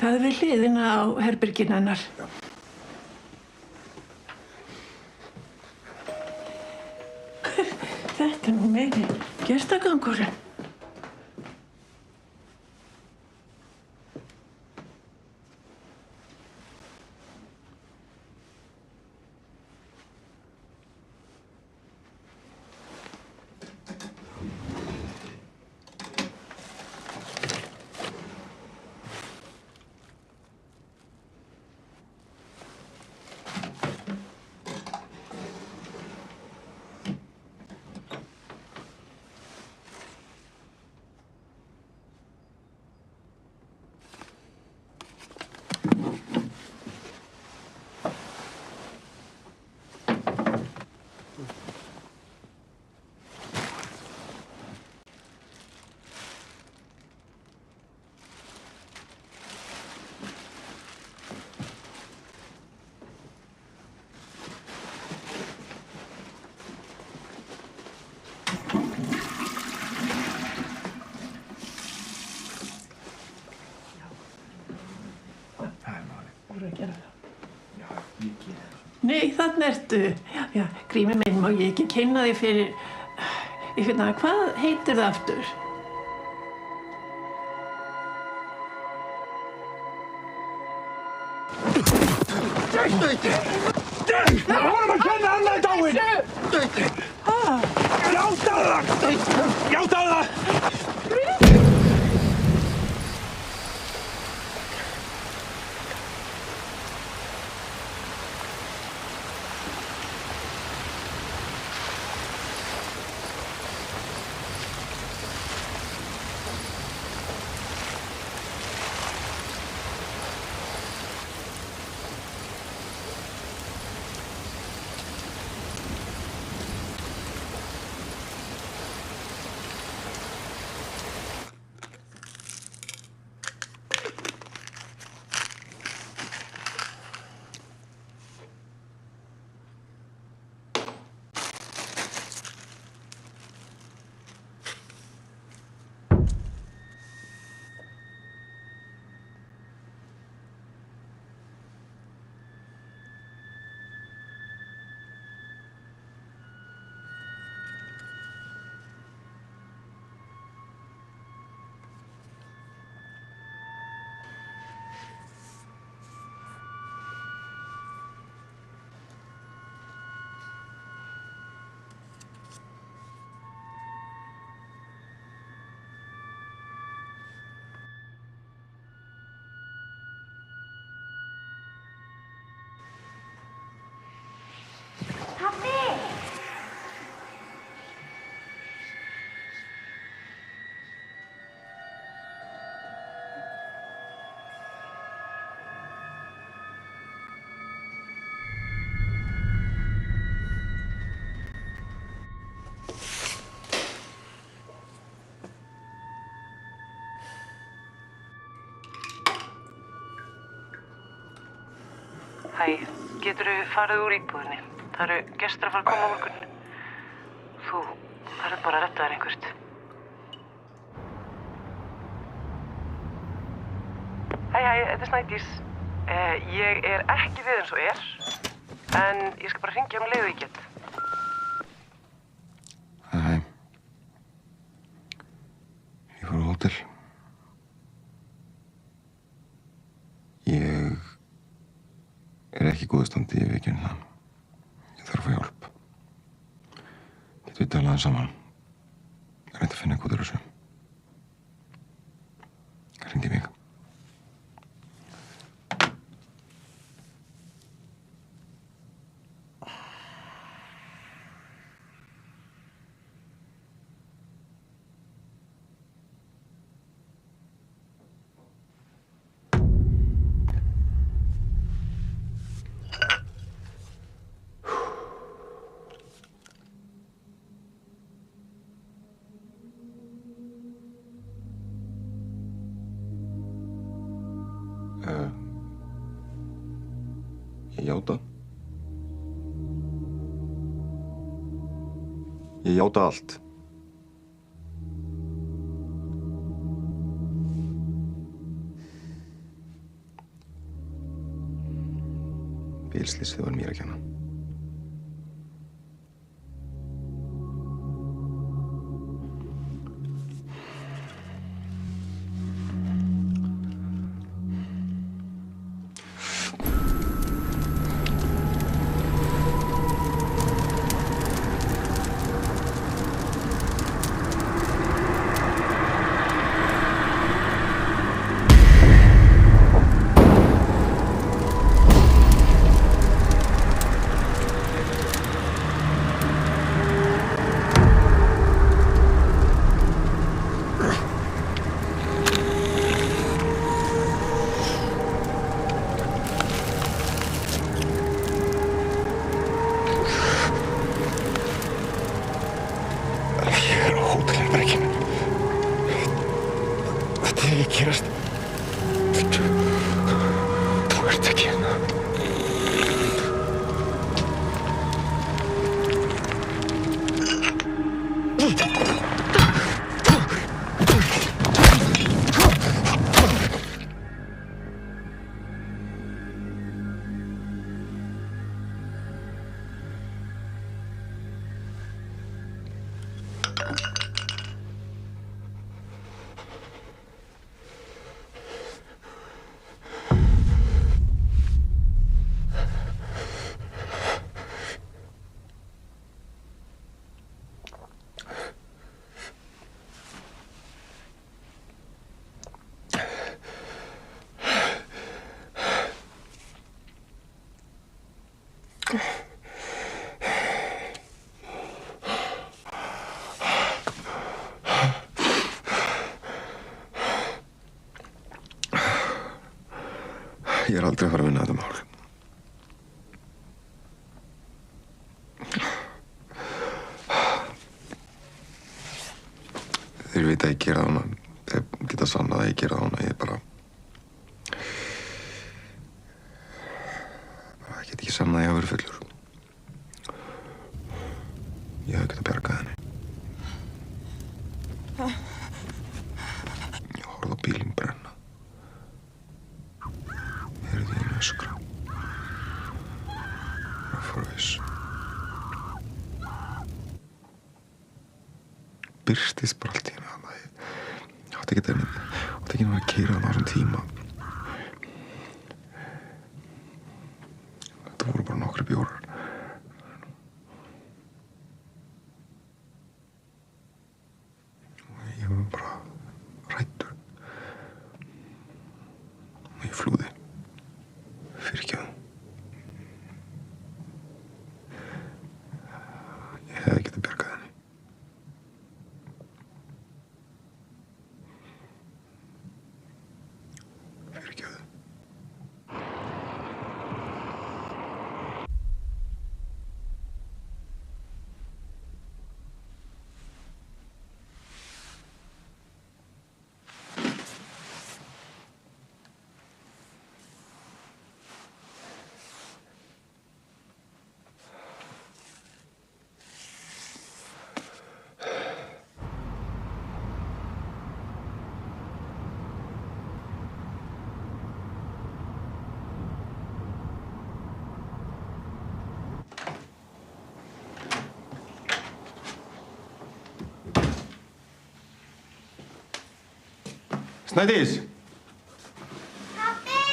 það er við hliðina á herberginu hennar. Já. Þetta er nú meiri gestagangurinn. Nei, þarna ertu. Já, Grímur minn, má ég ekki kynna þig fyrir... Hvað heitir það aftur? Stauti! Það vorum að kenna annað í dáinn! Stauti! Játaðu það! Játaðu það! Hæ, geturðu farið úr íbúðinni? Það eru gestir að fara að koma á morgun. Þú verður bara að redda þér einhvert. Hæ, þetta er Snædís. Ég er ekki við eins og en ég skal bara hringja leið og ég get. Hæ. Ég fór á hótel. Ég er ekki í góðu standi, ég veit ekki það. Ég þarf að fá hjálp. Getum við talað saman? Ég reyndi að finna eitthvað úr þessu. Hringdu í mig. Ég játa. Ég játa allt. Bílslysið var mér að kenna. Ég er aldrei að fara að vinna þetta mál. Þeir vita að ég gera það hana. Þeir geta sannað að ég gera það hana. Ég get ekki sannað að ég hafa verið fullur. Ég hef getað bjargað henni. Ég horfði á bílinn brenna. Heyrði ég öskra. Ég fór viss. Birtist bara allt í henni að ég átti ekki að vera að keyra hann á þessum tíma. Þetta voru bara nokkri bjórar. Ég var bara hræddur. Og ég flúði. Fyrirgefðu. Ég hefði getað bjargað henni. Fyrirgefðu. Snædís! Pabbi!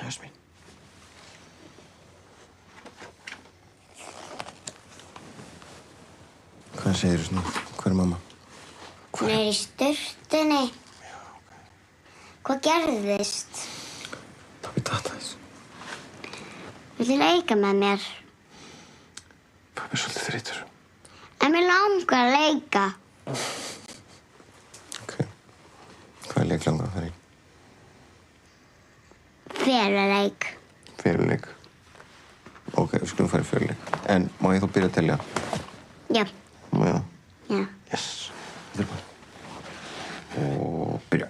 Jasmín. Hvað segirðu svona? Hver er mamma? Hún er í sturtunni. Hvað gerðist? Pabbi datt aðeins. Viltu leika með mér? Pabbi er svolítið þreytur. En mér langar að leika. Hvað leik langar að fara í? Feluleik. Feluleik. Ok, við skulum fara í feluleik. En má ég þá byrja að telja? Já. Má ég það? Já. Yes. Þetta er bara. Og byrja.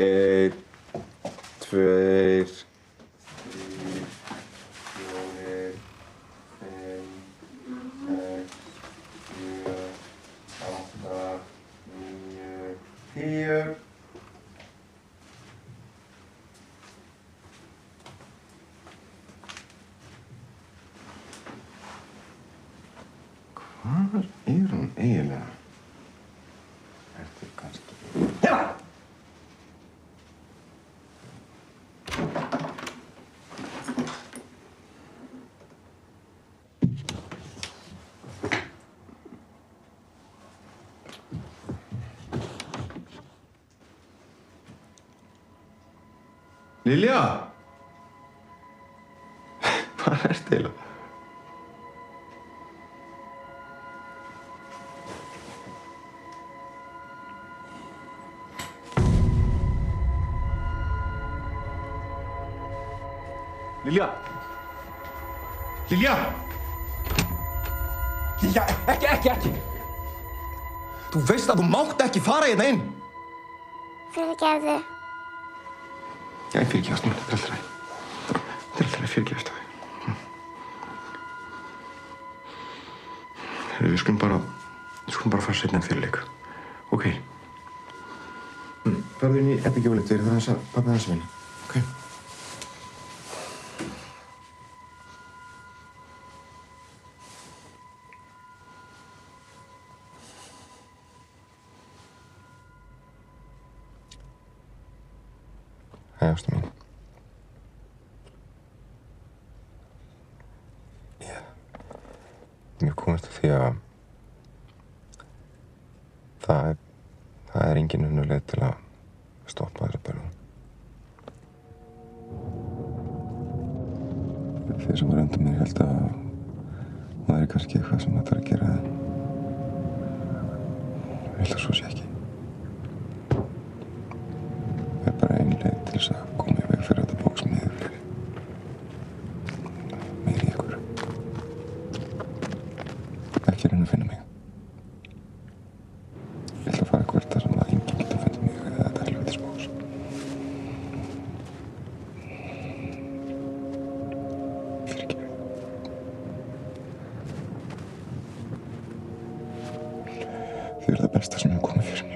1, 2, 10. Hvar er hún eiginlega? Ertu kannski... Hérna! Lilja! Hvað ertu eiginlega? Lilja! Lilja! Lilja, ekki! Þú veist að þú mátt ekki fara hérna inn! Fyrirgefðu. Já, ég fyrirgefast mér. Þetta er alltaf leið. Þetta er alltaf leið, fyrirgefast það. Við skulum bara fara seinna en fyrirleik. Ok. Farðu inn í epigjólið, þeir eru það að pabbi hans vinna. Ok. Hei, ástu mín. Ég komist að því að það er Það er engin önnur leið til að stoppa þessa bölvun. Þeir sem var undan mér held að það væri kannski eitthvað sem það þarf að gera. Ég held að svo sé ekki. Það er bara ein leið til þess að koma í veg fyrir þetta bók sem niður fleiri. Meiri ykkur. Ekki reyna að finna mig. Ég ætla að fara hvert þar sem að enginn getur fundið mig eða þetta helvítis bóks. Fyrirgefðu. Þið eru það besta sem hefur komið fyrir mig.